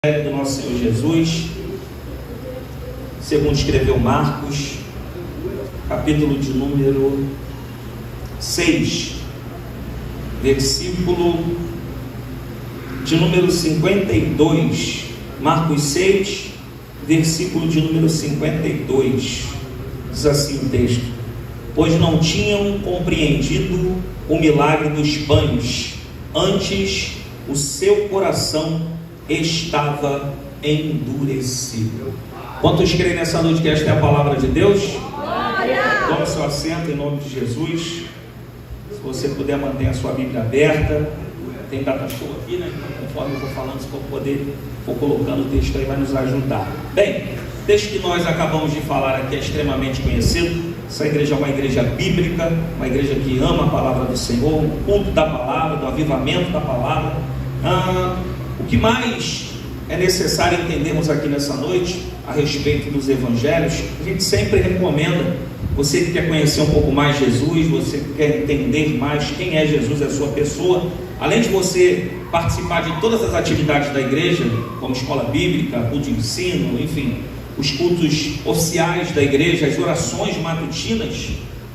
Do nosso Senhor Jesus, segundo escreveu Marcos, capítulo de número 6, versículo de número 52. Marcos 6, versículo de número 52. Diz assim o texto: pois não tinham compreendido o milagre dos pães, antes o seu coração estava endurecido. Quantos creem nessa noite que esta é a palavra de Deus? Tome seu assento em nome de Jesus. Se você puder, mantenha a sua Bíblia aberta. Tem data show aqui, né? Conforme eu vou falando, se for colocando o texto aí, vai nos ajudar. Bem, o texto que nós acabamos de falar aqui é extremamente conhecido. Essa igreja é uma igreja bíblica, uma igreja que ama a palavra do Senhor, o culto da palavra, do avivamento da palavra. O que mais é necessário entendermos aqui nessa noite a respeito dos evangelhos, a gente sempre recomenda, você que quer conhecer um pouco mais Jesus, você que quer entender mais quem é Jesus, a sua pessoa, além de você participar de todas as atividades da igreja, como escola bíblica, culto de ensino, enfim, os cultos oficiais da igreja, as orações matutinas,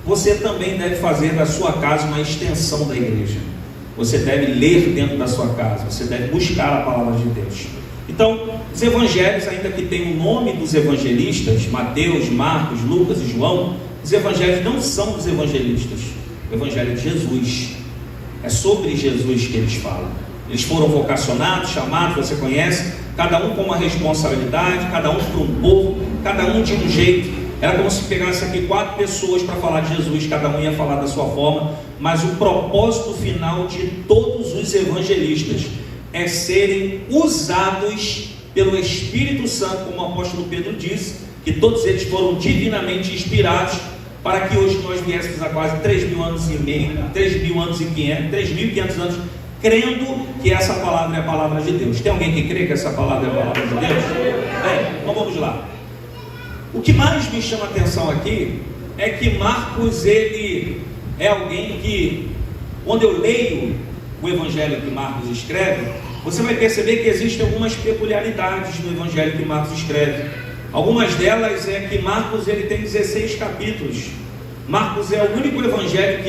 você também deve fazer da sua casa uma extensão da igreja. Você deve ler dentro da sua casa, você deve buscar a palavra de Deus. Então, os evangelhos, ainda que tenham o nome dos evangelistas, Mateus, Marcos, Lucas e João, os evangelhos não são dos evangelistas. O evangelho de Jesus é sobre Jesus que eles falam. Eles foram vocacionados, chamados, você conhece, cada um com uma responsabilidade, cada um para um povo, cada um de um jeito. Era como se pegasse aqui 4 pessoas para falar de Jesus, cada um ia falar da sua forma, mas o propósito final de todos os evangelistas é serem usados pelo Espírito Santo, como o apóstolo Pedro disse, que todos eles foram divinamente inspirados, para que hoje nós viéssemos a quase 3.000 anos e meio, 3.500 anos, crendo que essa palavra é a palavra de Deus. Tem alguém que crê que essa palavra é a palavra de Deus? Bem, então vamos lá. O que mais me chama a atenção aqui é que Marcos, ele é alguém que, quando eu leio o evangelho que Marcos escreve, você vai perceber que existem algumas peculiaridades no evangelho que Marcos escreve. Algumas delas é que Marcos, ele tem 16 capítulos. Marcos é o único evangelho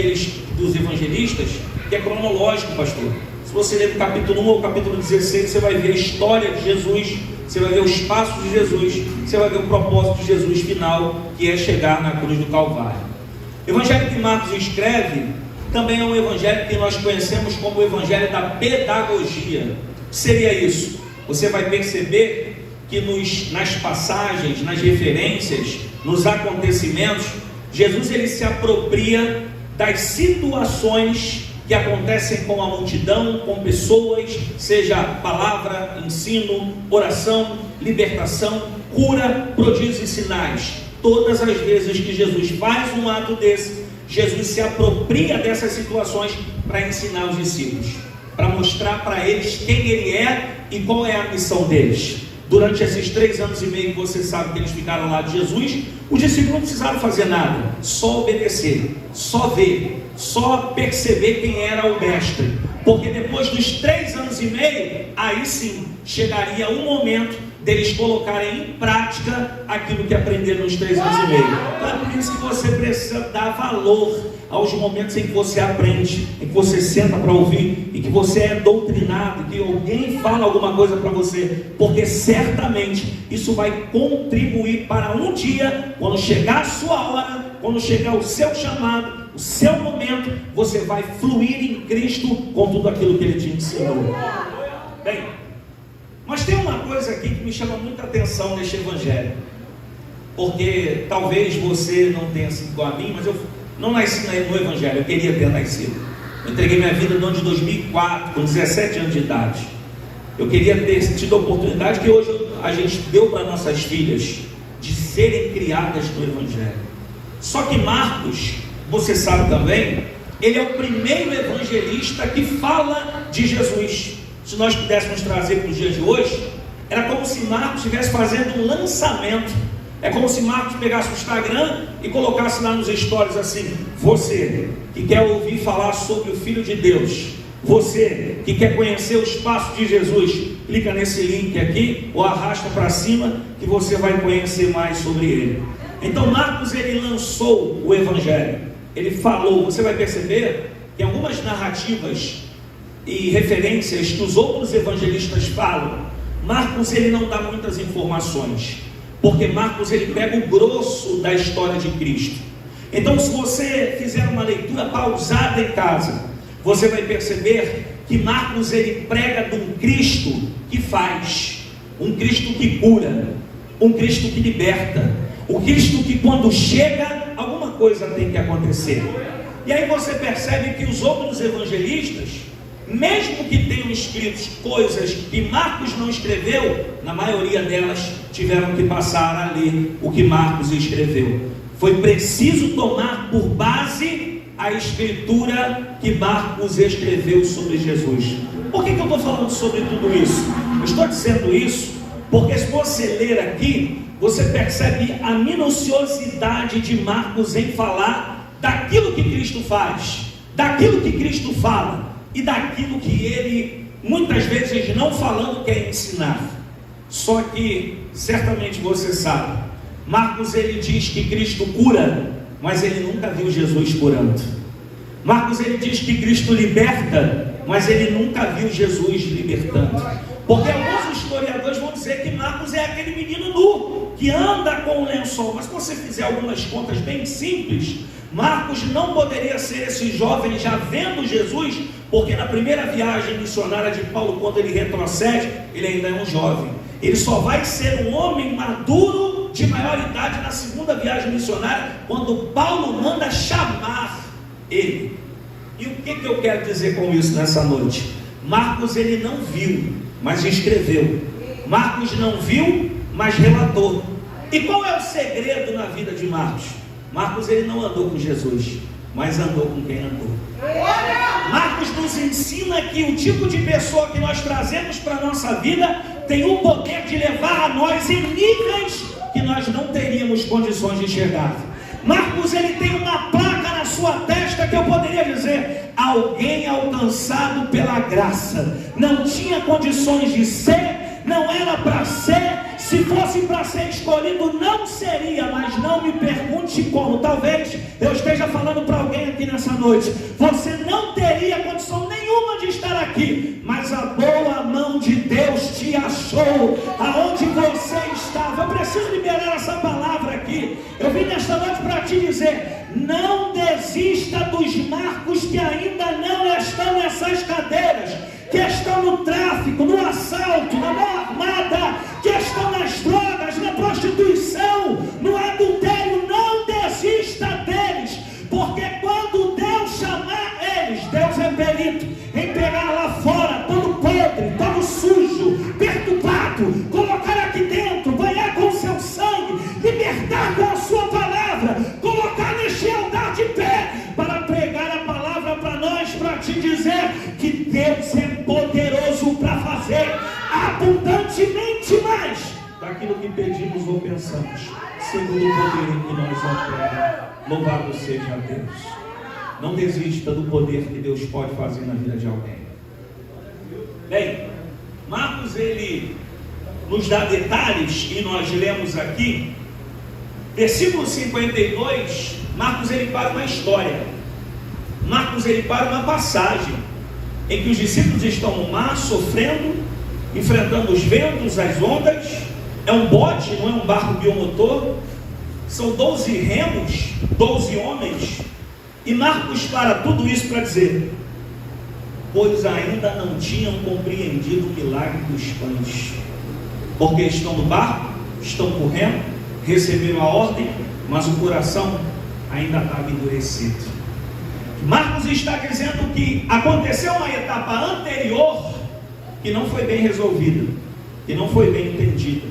dos evangelistas que é cronológico, pastor. Se você ler do capítulo 1 ao capítulo 16, você vai ver a história de Jesus, você vai ver os passos de Jesus, você vai ver o propósito de Jesus final, que é chegar na cruz do Calvário. O evangelho que Marcos escreve também é um evangelho que nós conhecemos como o evangelho da pedagogia. O que seria isso? Você vai perceber que nas passagens, nas referências, nos acontecimentos, Jesus ele se apropria das situações que acontecem com a multidão, com pessoas, seja palavra, ensino, oração, libertação, cura, prodígios e sinais. Todas as vezes que Jesus faz um ato desse, Jesus se apropria dessas situações para ensinar os discípulos, para mostrar para eles quem ele é e qual é a missão deles. Durante esses 3 anos e meio que você sabe que eles ficaram lá de Jesus, os discípulos não precisaram fazer nada, só obedecer, só ver, só perceber quem era o mestre, porque depois dos 3 anos e meio, aí sim, chegaria o momento deles colocarem em prática aquilo que aprenderam nos 3 anos e meio. Então é por isso que você precisa dar valor aos momentos em que você aprende, em que você senta para ouvir, e que você é doutrinado, que alguém fala alguma coisa para você, porque certamente isso vai contribuir para um dia, quando chegar a sua hora, quando chegar o seu chamado, o seu momento, você vai fluir em Cristo com tudo aquilo que Ele te ensinou. Bem, mas tem uma coisa aqui que me chama muita atenção neste evangelho, porque talvez você não tenha sido igual a mim, mas eu não nasci no evangelho, eu queria ter nascido. Eu entreguei minha vida no ano de 2004, com 17 anos de idade. Eu queria ter tido a oportunidade que hoje a gente deu para nossas filhas, de serem criadas no evangelho. Só que Marcos, você sabe também, ele é o primeiro evangelista que fala de Jesus. Se nós pudéssemos trazer para os dias de hoje, era como se Marcos estivesse fazendo um lançamento. É como se Marcos pegasse o Instagram e colocasse lá nos stories assim: você que quer ouvir falar sobre o Filho de Deus, você que quer conhecer os passos de Jesus, clica nesse link aqui, ou arrasta para cima, que você vai conhecer mais sobre ele. Então Marcos, ele lançou o Evangelho, ele falou. Você vai perceber que algumas narrativas e referências que os outros evangelistas falam, Marcos, ele não dá muitas informações, porque Marcos, ele pega o grosso da história de Cristo. Então, se você fizer uma leitura pausada em casa, você vai perceber que Marcos, ele prega de um Cristo que faz, um Cristo que cura, um Cristo que liberta, um Cristo que quando chega, alguma coisa tem que acontecer. E aí você percebe que os outros evangelistas, mesmo que tenham escrito coisas que Marcos não escreveu, na maioria delas tiveram que passar a ler o que Marcos escreveu. Foi preciso tomar por base a escritura que Marcos escreveu sobre Jesus. Por que eu estou falando sobre tudo isso? Eu estou dizendo isso porque, se você ler aqui, você percebe a minuciosidade de Marcos em falar daquilo que Cristo faz, daquilo que Cristo fala e daquilo que ele, muitas vezes, não falando, quer ensinar. Só que, certamente você sabe, Marcos, ele diz que Cristo cura, mas ele nunca viu Jesus curando. Marcos, ele diz que Cristo liberta, mas ele nunca viu Jesus libertando. Porque alguns historiadores vão dizer que Marcos é aquele menino nu, que anda com o lençol. Mas se você fizer algumas contas bem simples, Marcos não poderia ser esse jovem já vendo Jesus, porque na primeira viagem missionária de Paulo, quando ele retrocede, ele ainda é um jovem. Ele só vai ser um homem maduro, de maior idade, na segunda viagem missionária, quando Paulo manda chamar ele. E o que eu quero dizer com isso nessa noite? Marcos, ele não viu, mas escreveu. Marcos não viu, mas relatou. E qual é o segredo na vida de Marcos? Marcos, ele não andou com Jesus, mas andou com quem andou. Marcos nos ensina que o tipo de pessoa que nós trazemos para a nossa vida tem o poder de levar a nós em níveis que nós não teríamos condições de chegar. Marcos, ele tem uma placa na sua testa que eu poderia dizer: alguém alcançado pela graça. Não tinha condições de ser, não era para ser. Se fosse para ser escolhido, não seria, mas não me pergunte como. Talvez eu esteja falando para alguém aqui nessa noite: você não teria condição nenhuma de estar aqui, mas a boa mão de Deus te achou aonde você estava. Eu preciso liberar essa palavra aqui. Eu vim nesta noite para te dizer: não desista dos Marcos que ainda não estão nessas cadeiras, que estão no tráfico, no assalto, na mão armada, que estão nas drogas, na prostituição, no adultério. Não desista deles, porque quando Deus chamar eles, Deus é perito em pegar lá fora todo podre, todo sujo, perturbado, colocar aqui dentro, banhar com seu sangue, libertar com a sua palavra, colocar neste altar de pé, para pregar a palavra para nós, para te dizer que Deus é poderoso para fazer abundantemente mais daquilo que pedimos ou pensamos, segundo o poder em que nós operamos. Louvado seja Deus. Não desista do poder que Deus pode fazer na vida de alguém. Bem, Marcos, ele nos dá detalhes, e nós lemos aqui, versículo 52, Marcos, ele para uma história. Marcos, ele para uma passagem em que os discípulos estão no mar, sofrendo, enfrentando os ventos, as ondas. É um bote, não é um barco biomotor. São 12 remos, 12 homens. E Marcos para tudo isso para dizer: pois ainda não tinham compreendido o milagre dos pães. Porque estão no barco, estão com o remo, receberam a ordem, mas o coração ainda estava endurecido. Marcos está dizendo que aconteceu uma etapa anterior que não foi bem resolvida, que não foi bem entendida,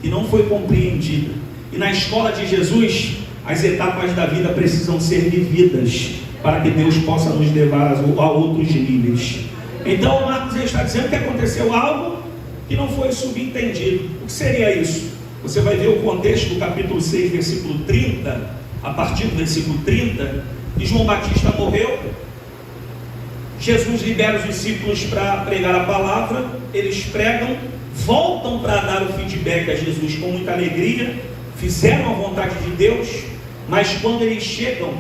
que não foi compreendida. E na escola de Jesus, as etapas da vida precisam ser vividas para que Deus possa nos levar a outros níveis. Então Marcos está dizendo que aconteceu algo que não foi subentendido. O que seria isso? Você vai ver o contexto do capítulo 6, versículo 30, a partir do versículo 30, que João Batista morreu, Jesus libera os discípulos para pregar a palavra, eles pregam, voltam para dar o feedback a Jesus com muita alegria, fizeram a vontade de Deus, mas quando eles chegam,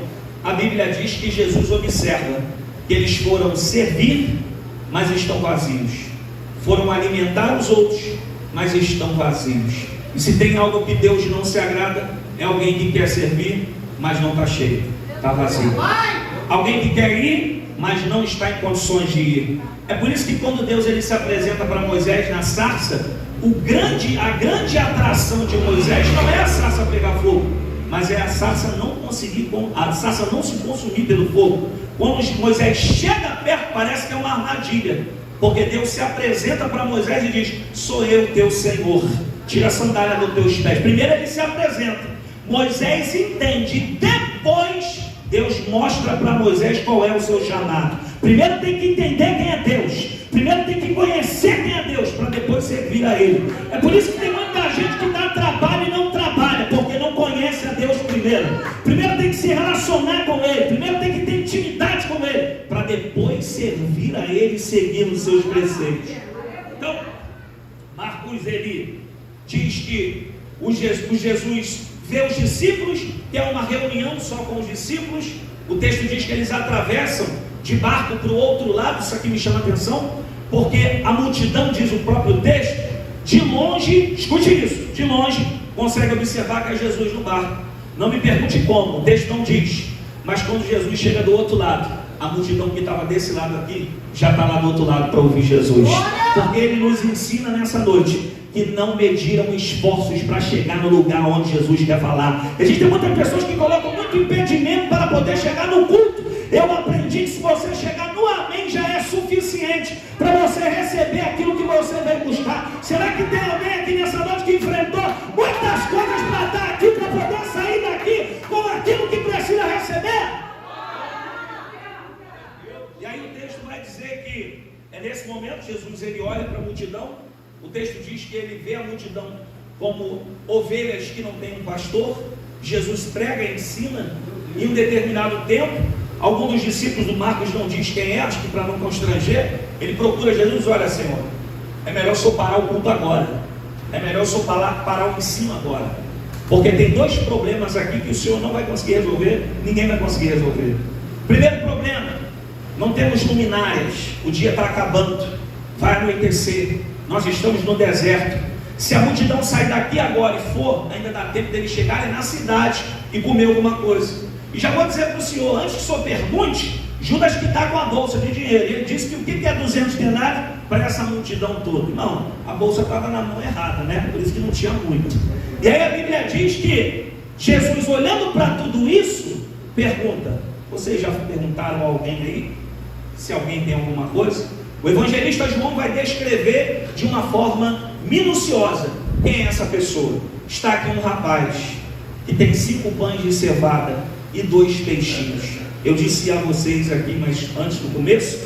a Bíblia diz que Jesus observa que eles foram servir, mas estão vazios, foram alimentar os outros, mas estão vazios. E se tem algo que Deus não se agrada, é alguém que quer servir, mas não está cheio, está vazio. Alguém que quer ir, mas não está em condições de ir. É por isso que quando Deus ele se apresenta para Moisés na sarça, a grande atração de Moisés não é a sarça pegar fogo, mas é a sarça não se consumir pelo fogo. Quando Moisés chega perto, parece que é uma armadilha, porque Deus se apresenta para Moisés e diz: sou eu teu Senhor, tira a sandália dos teus pés. Primeiro ele se apresenta, Moisés entende, depois Deus mostra para Moisés qual é o seu chamado. Primeiro tem que entender quem é Deus, primeiro tem que conhecer quem é Deus, para depois servir a Ele. É por isso que tem muita gente que dá trabalho e não trabalha, porque não conhece a Deus primeiro. Primeiro tem que se relacionar com Ele, primeiro tem que ter intimidade com Ele, para depois servir a Ele e seguir os seus preceitos. Então, Marcos ele diz que o Jesus vê os discípulos, que é uma reunião só com os discípulos. O texto diz que eles atravessam de barco para o outro lado. Isso aqui me chama a atenção, porque a multidão, diz o próprio texto, de longe, escute isso, de longe consegue observar que é Jesus no barco. Não me pergunte como, o texto não diz, mas quando Jesus chega do outro lado, a multidão que estava desse lado aqui já está lá do outro lado para ouvir Jesus, porque Ele nos ensina nessa noite que não mediram esforços para chegar no lugar onde Jesus quer falar. Existem muitas pessoas que colocam muito impedimento para poder chegar no culto. Eu aprendi que se você chegar no amém já é suficiente para você receber aquilo que você veio buscar. Será que tem alguém aqui nessa noite que enfrentou muitas coisas para estar aqui, para poder sair daqui com aquilo que precisa receber? E aí o texto vai dizer que é nesse momento Jesus ele olha para a multidão. O texto diz que ele vê a multidão como ovelhas que não têm um pastor. Jesus prega e ensina. Em um determinado tempo, algum dos discípulos do Marcos não diz quem é, acho que para não constranger, ele procura Jesus: olha, Senhor, é melhor o Senhor parar o culto agora, é melhor o Senhor parar o ensino agora, porque tem dois problemas aqui que o Senhor não vai conseguir resolver, ninguém vai conseguir resolver. Primeiro problema, não temos luminárias, o dia está acabando, vai anoitecer, nós estamos no deserto. Se a multidão sair daqui agora e for, ainda dá tempo deles chegarem na cidade e comer alguma coisa. E já vou dizer para o senhor, antes que o senhor pergunte, Judas que está com a bolsa de dinheiro, ele disse que o que é 200 denários para essa multidão toda? Não, a bolsa estava na mão errada, né? Por isso que não tinha muito. E aí a Bíblia diz que Jesus, olhando para tudo isso, pergunta: vocês já perguntaram a alguém aí se alguém tem alguma coisa? O evangelista João vai descrever de uma forma minuciosa quem é essa pessoa. Está aqui um rapaz que tem 5 pães de cevada e 2 peixinhos. Eu disse a vocês aqui, mas antes do começo,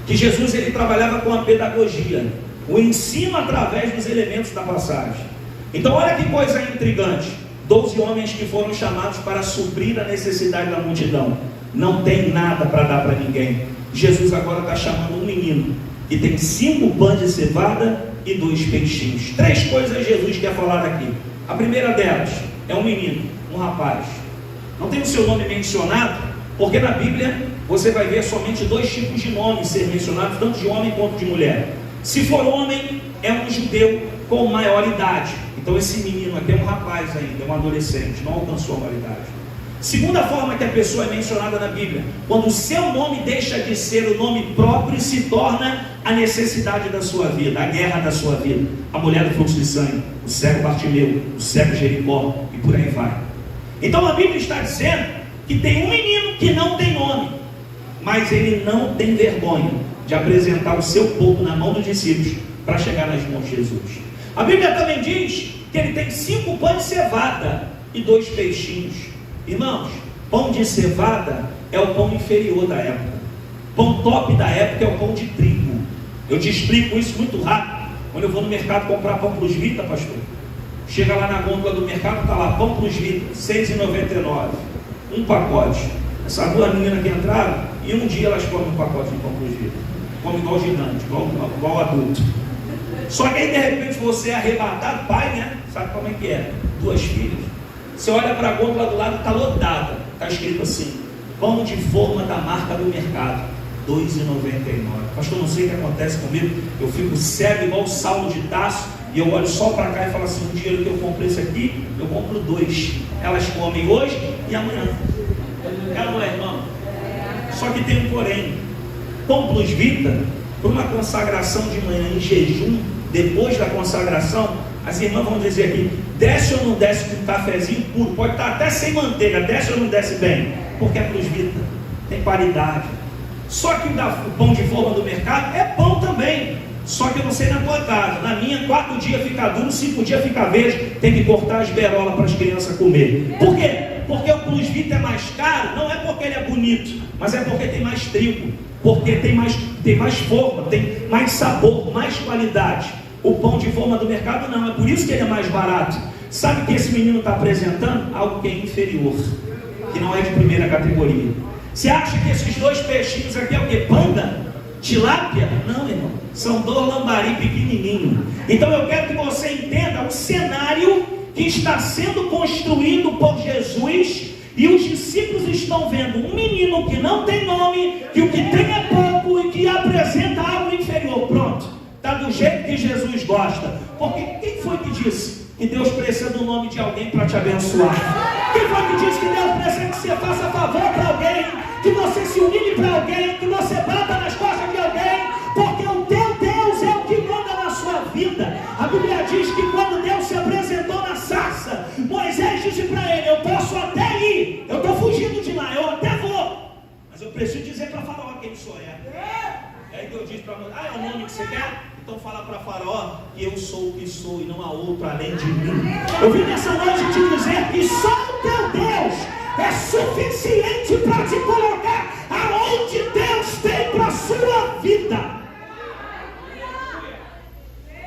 que Jesus ele trabalhava com a pedagogia, o ensino através dos elementos da passagem. Então olha que coisa intrigante: 12 homens que foram chamados para suprir a necessidade da multidão, não tem nada para dar para ninguém. Jesus agora está chamando um menino que tem 5 pães de cevada e 2 peixinhos. 3 coisas Jesus quer falar aqui. A primeira delas é um menino, um rapaz. Não tem o seu nome mencionado, porque na Bíblia você vai ver somente 2 tipos de nomes ser mencionados, tanto de homem quanto de mulher. Se for homem, é um judeu com maior idade. Então esse menino aqui é um rapaz ainda, é um adolescente, não alcançou a maioridade. Segunda forma que a pessoa é mencionada na Bíblia, quando o seu nome deixa de ser o nome próprio e se torna a necessidade da sua vida, a guerra da sua vida. A mulher do fluxo de sangue, o cego Bartimeu, o cego Jericó e por aí vai. Então a Bíblia está dizendo que tem um menino que não tem nome, mas ele não tem vergonha de apresentar o seu povo na mão dos discípulos para chegar nas mãos de Jesus. A Bíblia também diz que ele tem 5 pães de cevada e 2 peixinhos. Irmãos, pão de cevada é o pão inferior da época. Pão top da época é o pão de trigo. Eu te explico isso muito rápido. Quando eu vou no mercado comprar pão para os Vita, pastor, chega lá na gôndola do mercado, está lá, pão para os Vita, R$ 6,99, um pacote. Essas 2 meninas que entraram e um dia elas comem um pacote de pão cozido. Comem igual gigante, igual adulto. Só que aí de repente você é arrebatado, pai, né? Sabe como é que é? 2 filhas. Você olha para a gôndola do lado, está lotada. Está escrito assim: pão de forma da marca do mercado, R$ 2,99. Pastor, não sei o que acontece comigo. Eu fico cego igual o Saulo de Tarso, e eu olho só para cá e falo assim: o dinheiro que eu comprei isso aqui, eu compro 2. Elas comem hoje e amanhã. Ela não é, irmão? Só que tem um porém. Pão Plus Vita, por uma consagração de manhã em jejum, depois da consagração, as irmãs vão dizer aqui: desce ou não desce com um cafezinho puro? Pode estar até sem manteiga, desce ou não desce bem? Porque é Plus Vita, tem qualidade. Só que o pão de forma do mercado é bom também. Só que eu não sei na tua casa. Na minha, 4 dias fica duro, 5 dias fica verde. Tem que cortar as berolas para as crianças comer. Por quê? Porque o Plus Vita é mais caro. Não é porque ele é bonito, mas é porque tem mais trigo, porque tem mais forma, tem mais sabor, mais qualidade. O pão de forma do mercado não. É por isso que ele é mais barato. Sabe o que esse menino está apresentando? Algo que é inferior, que não é de primeira categoria. Você acha que esses 2 peixinhos aqui é o que? Panda? Tilápia? Não, irmão. São 2 lambari pequenininhos. Então eu quero que você entenda o cenário que está sendo construído por Jesus. E os discípulos estão vendo um menino que não tem nome, que o que tem é pouco e que apresenta algo inferior. Pronto. Está do jeito que Jesus gosta. Porque quem foi que disse que Deus precisa do nome de alguém para te abençoar? Quem foi que disse que Deus precisa que você faça favor para alguém, que você se humilhe para alguém, que você bata nas costas de alguém? Porque o teu Deus é o que manda na sua vida. A Bíblia diz que quando Deus se apresentou na sarça, Moisés disse para ele: eu posso até ir, eu estou fugindo de lá, eu até vou, mas eu preciso dizer para Faraó quem o senhor é. Aí Deus diz para Moisés: é o nome que você quer? Então fala para Faraó que eu sou o que sou e não há outro além de mim. Eu vim nessa noite te dizer que só o teu Deus é suficiente para te colocar aonde Deus tem para a sua vida.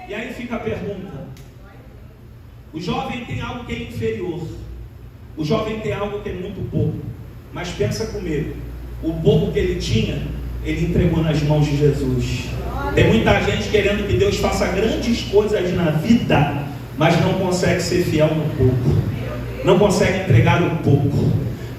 E aí fica a pergunta: o jovem tem algo que é inferior, o jovem tem algo que é muito pouco, mas pensa comigo, o pouco que ele tinha, ele entregou nas mãos de Jesus. Tem muita gente querendo que Deus faça grandes coisas na vida, mas não consegue ser fiel no pouco, não consegue entregar o pouco,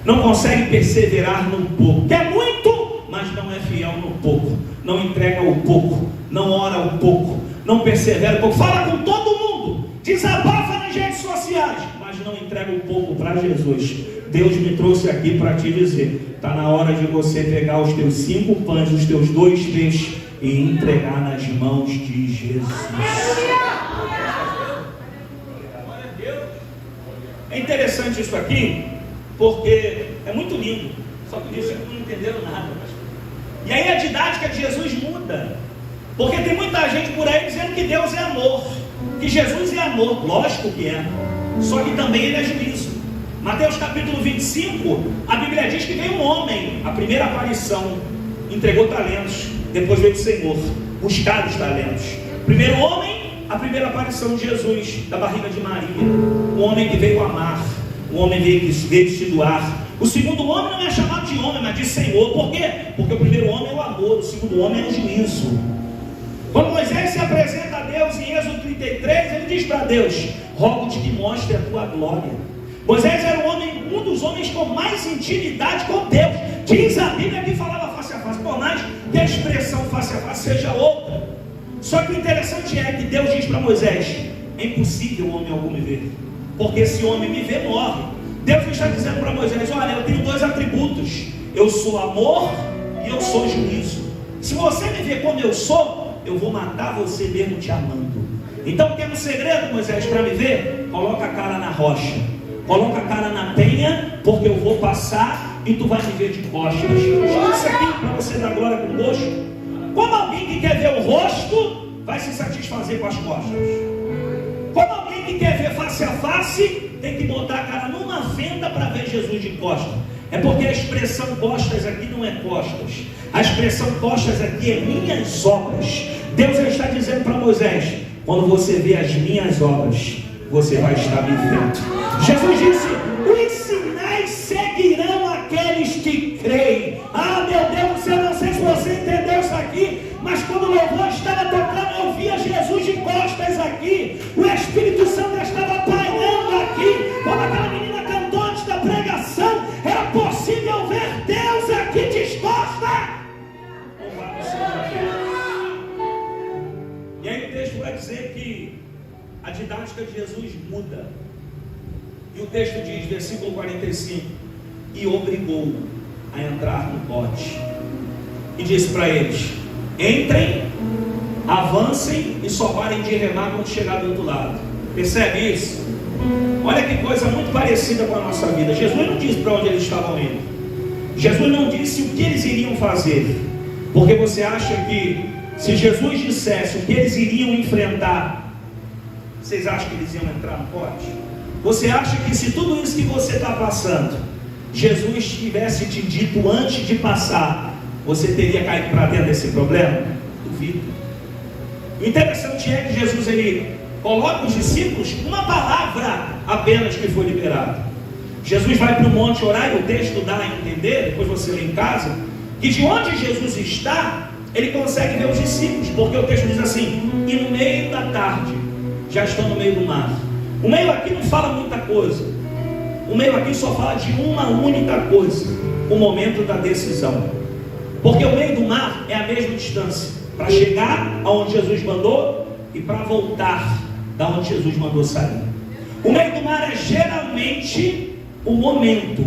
não consegue perseverar no pouco. Quer muito, mas não é fiel no pouco, não entrega o pouco, não ora o pouco, não persevera o pouco, fala com todo mundo, desabafa nas redes sociais, mas não entrega o pouco para Jesus. Deus me trouxe aqui para te dizer: está na hora de você pegar os teus 5 pães, os teus 2 peixes e entregar nas mãos de Jesus. É interessante isso aqui, porque é muito lindo, só que os discípulos não entenderam nada. E aí a didática de Jesus muda, porque tem muita gente por aí dizendo que Deus é amor, que Jesus é amor. Lógico que é, só que também ele é juízo. Mateus capítulo 25, a Bíblia diz que veio um homem, a primeira aparição, entregou talentos, depois veio o Senhor buscar os talentos. Primeiro homem, a primeira aparição de Jesus, da barriga de Maria, um homem que veio amar, um homem veio se doar. O segundo homem não é chamado de homem, mas de Senhor. Por quê? Porque o primeiro homem é o amor, o segundo homem é o juízo. Quando Moisés se apresenta a Deus em Êxodo 33, ele diz para Deus: rogo-te que mostre a tua glória. Moisés era um dos homens com mais intimidade com Deus. Diz a Bíblia que falava face a face, por mais que a expressão face a face seja outra. Só que o interessante é que Deus diz para Moisés: é impossível o homem algum me ver, porque se o homem me ver, morre. Deus está dizendo para Moisés: olha, eu tenho 2 atributos, eu sou amor e eu sou juízo. Se você me ver como eu sou, eu vou matar você mesmo te amando. Então, quer um segredo, Moisés, para me ver? Coloca a cara na rocha, coloca a cara na penha, porque eu vou passar e tu vai me ver de costas. Olha isso aqui para você dar glória com o rosto. Como alguém que quer ver o rosto vai se satisfazer com as costas. Como alguém que quer ver face a face tem que botar a cara numa fenda para ver Jesus de costas. É porque a expressão costas aqui não é costas, a expressão costas aqui é minhas obras. Deus está dizendo para Moisés: quando você vê as minhas obras, você vai estar me vendo. Jesus disse: os sinais seguirão aqueles que creem. Ah, meu Deus, aqui. O Espírito Santo estava pairando aqui. Como aquela menina cantou antes da pregação, era possível ver Deus aqui disposta. Louvado seja Deus. E aí o texto vai dizer que a didática de Jesus muda. E o texto diz, versículo 45, e obrigou a entrar no bote. E disse para eles: entrem, avancem e só parem de remar quando chegar do outro lado. Percebe isso? Olha que coisa muito parecida com a nossa vida. Jesus não disse para onde eles estavam indo. Jesus não disse o que eles iriam fazer. Porque você acha que se Jesus dissesse o que eles iriam enfrentar, vocês acham que eles iam entrar no bote? Você acha que se tudo isso que você está passando, Jesus tivesse te dito antes de passar, você teria caído para dentro desse problema? Duvido. O interessante é que Jesus, ele coloca os discípulos uma palavra apenas que foi liberada. Jesus vai para o monte orar, e o texto dá a entender, depois você lê em casa, que de onde Jesus está, ele consegue ver os discípulos, porque o texto diz assim: e no meio da tarde, já estão no meio do mar. O meio aqui não fala muita coisa. O meio aqui só fala de uma única coisa: o momento da decisão. Porque o meio do mar é a mesma distância para chegar aonde Jesus mandou e para voltar da onde Jesus mandou sair. O meio do mar é geralmente o momento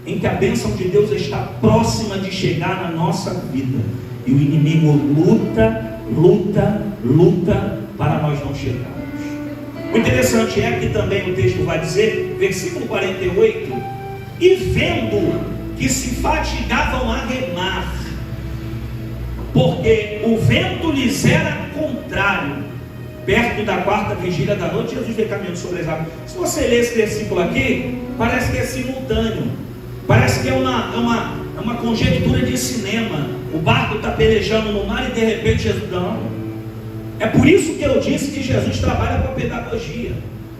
em que a bênção de Deus está próxima de chegar na nossa vida, e o inimigo luta para nós não chegarmos. O interessante é que também o texto vai dizer, versículo 48, e vendo que se fatigavam a remar, porque o vento lhes era contrário, perto da quarta vigília da noite, Jesus veio caminhando sobre as águas. Se você ler esse versículo aqui, parece que é simultâneo, parece que é uma conjectura de cinema. O barco está pelejando no mar e de repente Jesus não. É por isso que eu disse que Jesus trabalha com a pedagogia,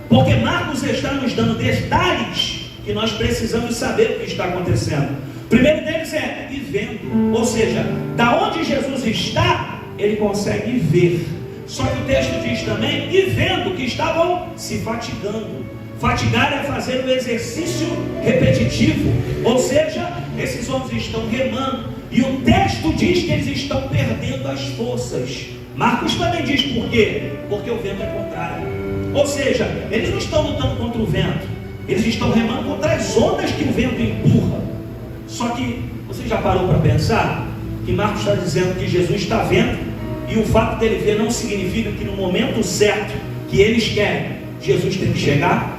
porque Marcos está nos dando detalhes que nós precisamos saber o que está acontecendo. O primeiro deles é e vendo, ou seja, da onde Jesus está, ele consegue ver. Só que o texto diz também e vendo que estavam se fatigando. Fatigar é fazer um exercício repetitivo, ou seja, esses homens estão remando, e o texto diz que eles estão perdendo as forças. Marcos também diz por quê? Porque o vento é contrário. Ou seja, eles não estão lutando contra o vento, eles estão remando contra as ondas que o vento empurra. Só que você já parou para pensar que Marcos está dizendo que Jesus está vendo, e o fato dele ver não significa que no momento certo que eles querem, Jesus tem que chegar?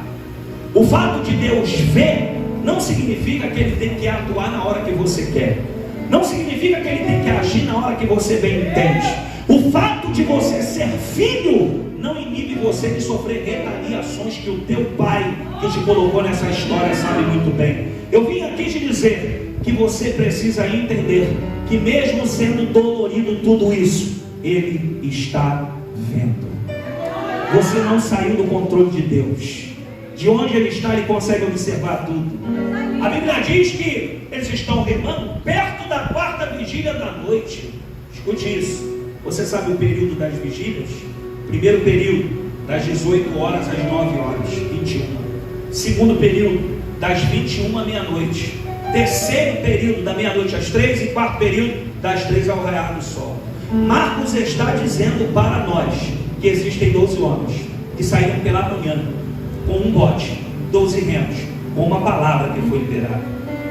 O fato de Deus ver não significa que ele tem que atuar na hora que você quer, não significa que ele tem que agir na hora que você bem entende. O fato de você ser filho não inibe você de sofrer retaliações que o teu pai, que te colocou nessa história, sabe muito bem. Eu vim aqui te dizer que você precisa entender que mesmo sendo dolorido tudo isso, ele está vendo. Você não saiu do controle de Deus. De onde ele está, ele consegue observar tudo. A Bíblia diz que eles estão remando perto da quarta vigília da noite. Escute isso. Você sabe o período das vigílias? Primeiro período, das 18 horas às 9 horas, 21. Segundo período, das 21 à meia-noite. Terceiro período, da meia-noite às 3. E quarto período, das 3 ao raiar do sol. Marcos está dizendo para nós que existem 12 homens que saíram pela manhã com um bote, 12 remos, com uma palavra que foi liberada.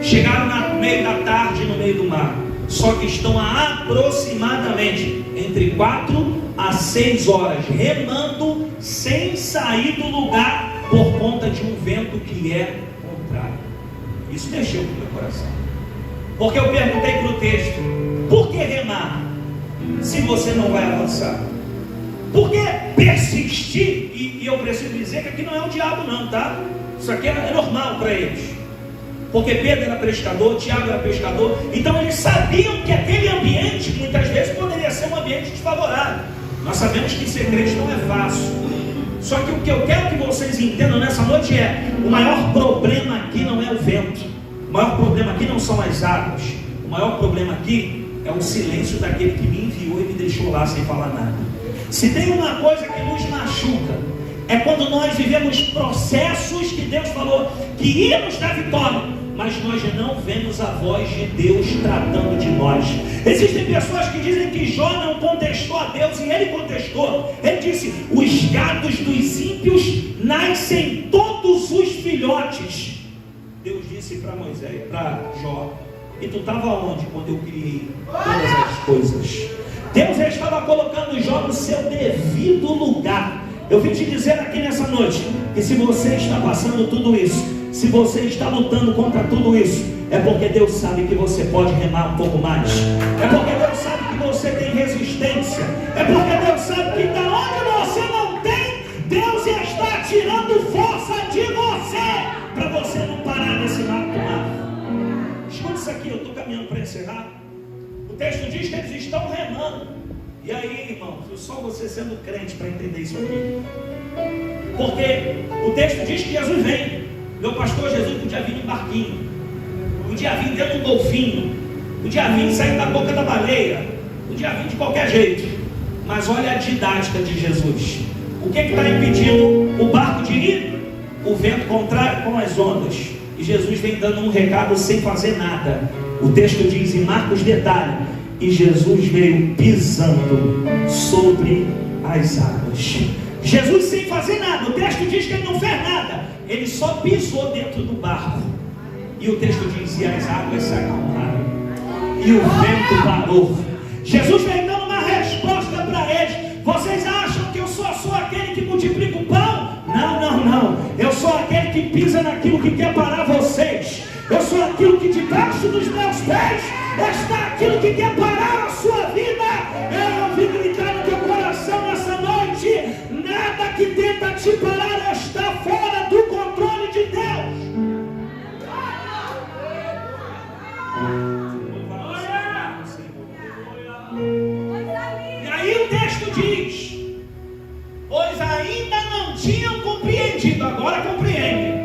Chegaram no meio da tarde, no meio do mar, só que estão a aproximadamente entre 4 a 6 horas remando sem sair do lugar por conta de um vento que é contrário. Isso mexeu com o meu coração, porque eu perguntei para o texto: por que remar se você não vai avançar? Por que persistir? E eu preciso dizer que aqui não é o diabo não, tá? Isso aqui é normal para eles, porque Pedro era pescador, Tiago era pescador, então eles sabiam que aquele ambiente muitas vezes poderia ser um ambiente desfavorável. Nós sabemos que ser crente não é fácil. Só que o que eu quero que vocês entendam nessa noite é: o maior problema aqui não é o vento, o maior problema aqui não são as águas, o maior problema aqui é o silêncio daquele que me enviou e me deixou lá sem falar nada. Se tem uma coisa que nos machuca, é quando nós vivemos processos que Deus falou que ia nos dar vitória, mas nós não vemos a voz de Deus tratando de nós. Existem pessoas que dizem que Jó não contestou a Deus, e ele contestou. Ele disse: os gados dos ímpios nascem todos os filhotes. Deus disse para Moisés, para Jó: e tu estava onde quando eu criei todas as coisas? Deus já estava colocando Jó no seu devido lugar. Eu vim te dizer aqui nessa noite que se você está passando tudo isso, se você está lutando contra tudo isso, é porque Deus sabe que você pode remar um pouco mais. É porque Deus sabe que você tem resistência. É porque Deus sabe que da onde você não tem, Deus está tirando força de você, para você não parar nesse mar. Escuta isso aqui, eu estou caminhando para encerrar. O texto diz que eles estão remando. E aí, irmão, só você sendo crente para entender isso aqui. Porque o texto diz que Jesus vem. Meu pastor Jesus podia vir em barquinho, podia vir dentro do golfinho, podia vir saindo da boca da baleia, podia vir de qualquer jeito. Mas olha a didática de Jesus. O que está impedindo o barco de ir? O vento contrário com as ondas. E Jesus vem dando um recado sem fazer nada. O texto diz em Marcos, detalhe: e Jesus veio pisando sobre as águas. Jesus sem fazer nada. O texto diz que ele não fez nada, ele só pisou dentro do barco. E o texto diz: e as águas se acalmaram, e o vento parou. Jesus veio dando uma resposta para eles. Vocês acham que eu sou aquele que multiplica o pão? Não. Eu sou aquele que pisa naquilo que quer parar vocês. Eu sou aquilo que debaixo dos meus pés está aquilo que quer parar a sua vida. Eu vim gritar no teu coração nessa noite: nada que tenta te parar está fora do controle de Deus. E aí o texto diz: pois ainda não tinham compreendido, agora compreendem.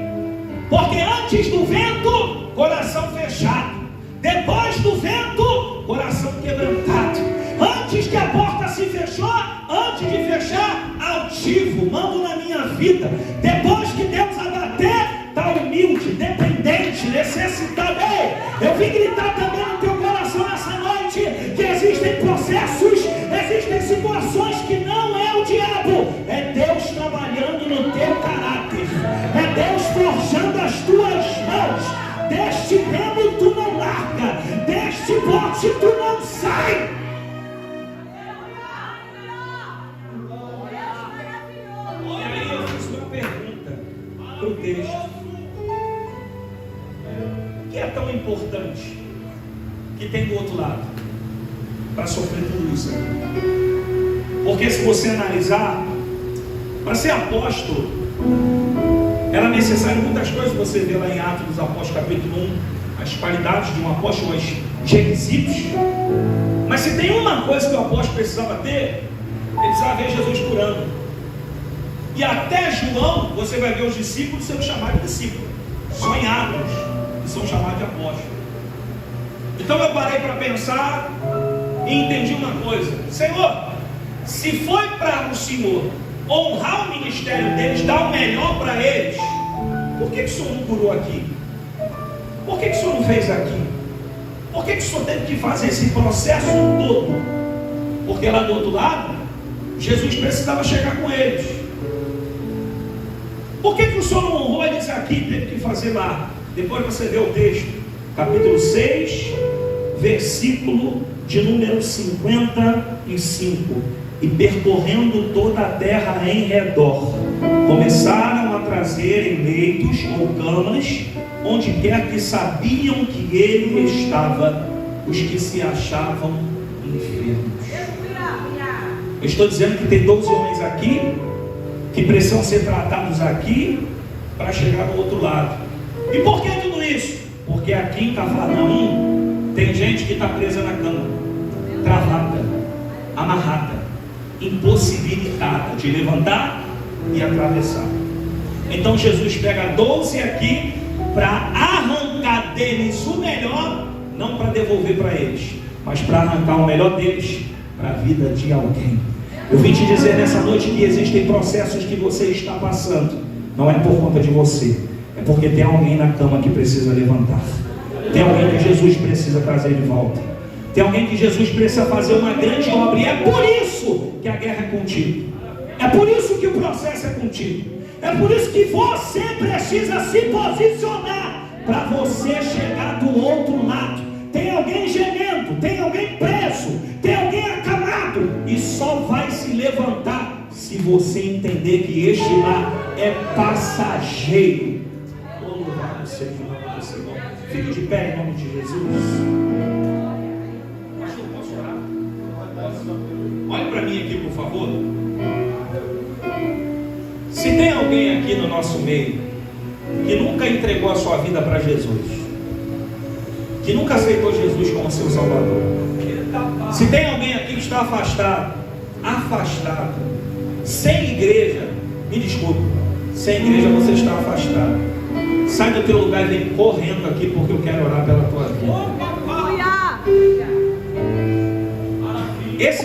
Porque antes do vento, coração fechado. Depois do vento, coração quebrantado. Antes que a porta se fechou, antes de fechar, altivo, mando na minha vida. Depois que Deus abater, está humilde, dependente, necessitado. Ei, eu vim gritar também no teu coração nessa noite que existem processos, existem situações que não é o diabo, é Deus trabalhando no teu caráter, é Deus forjando as tuas mãos. Deste remo tu não larga, deste bote tu não sai. E aí eu fiz uma pergunta para o texto: o que é tão importante que tem do outro lado para sofrer tudo isso? Porque se você analisar, para ser apóstolo era necessário muitas coisas. Você vê lá em Atos dos Apóstolos capítulo 1 as qualidades de um apóstolo, os requisitos. Mas se tem uma coisa que o apóstolo precisava ter, ele precisava ver Jesus curando. E até João, você vai ver os discípulos sendo chamados de discípulos, só em Atos, que são chamados de apóstolos. Então eu parei para pensar e entendi uma coisa: Senhor, se foi para o Senhor honrar o ministério deles, dar o melhor para eles, por que o Senhor não curou aqui? Por que o Senhor não fez aqui? Por que o Senhor teve que fazer esse processo todo? Porque lá do outro lado, Jesus precisava chegar com eles. Por que o Senhor não honrou eles aqui? Teve que fazer lá. Depois você vê o texto, capítulo 6, versículo de número 55. E percorrendo toda a terra em redor, começaram a trazer em leitos ou camas, onde quer que sabiam que ele estava, os que se achavam enfermos. Eu estou dizendo que tem 12 homens aqui, que precisam ser tratados aqui, para chegar do outro lado. E por que tudo isso? Porque aqui em Cafarnaum tem gente que está presa na cama, travada, amarrada, impossibilitada de levantar e atravessar. Então Jesus pega 12 aqui para arrancar deles o melhor, não para devolver para eles, mas para arrancar o melhor deles para a vida de alguém. Eu vim te dizer nessa noite que existem processos que você está passando. Não é por conta de você, é porque tem alguém na cama que precisa levantar. Tem alguém que Jesus precisa trazer de volta. Tem alguém que Jesus precisa fazer uma grande obra. E é por isso que a guerra é contigo. É por isso que o processo é contigo. É por isso que você precisa se posicionar para você chegar do outro lado. Tem alguém gemendo, tem alguém preso, tem alguém acamado, e só vai se levantar se você entender que este lá é passageiro. Louvado seja o nome do Senhor. Fique de pé em nome de Jesus. Pastor, posso orar? Olhe para mim aqui, por favor. Se tem alguém aqui no nosso meio que nunca entregou a sua vida para Jesus, que nunca aceitou Jesus como seu Salvador, se tem alguém aqui que está afastado, sem igreja, me desculpe, sem igreja você está afastado, sai do teu lugar e vem correndo aqui, porque eu quero orar pela tua vida. Esse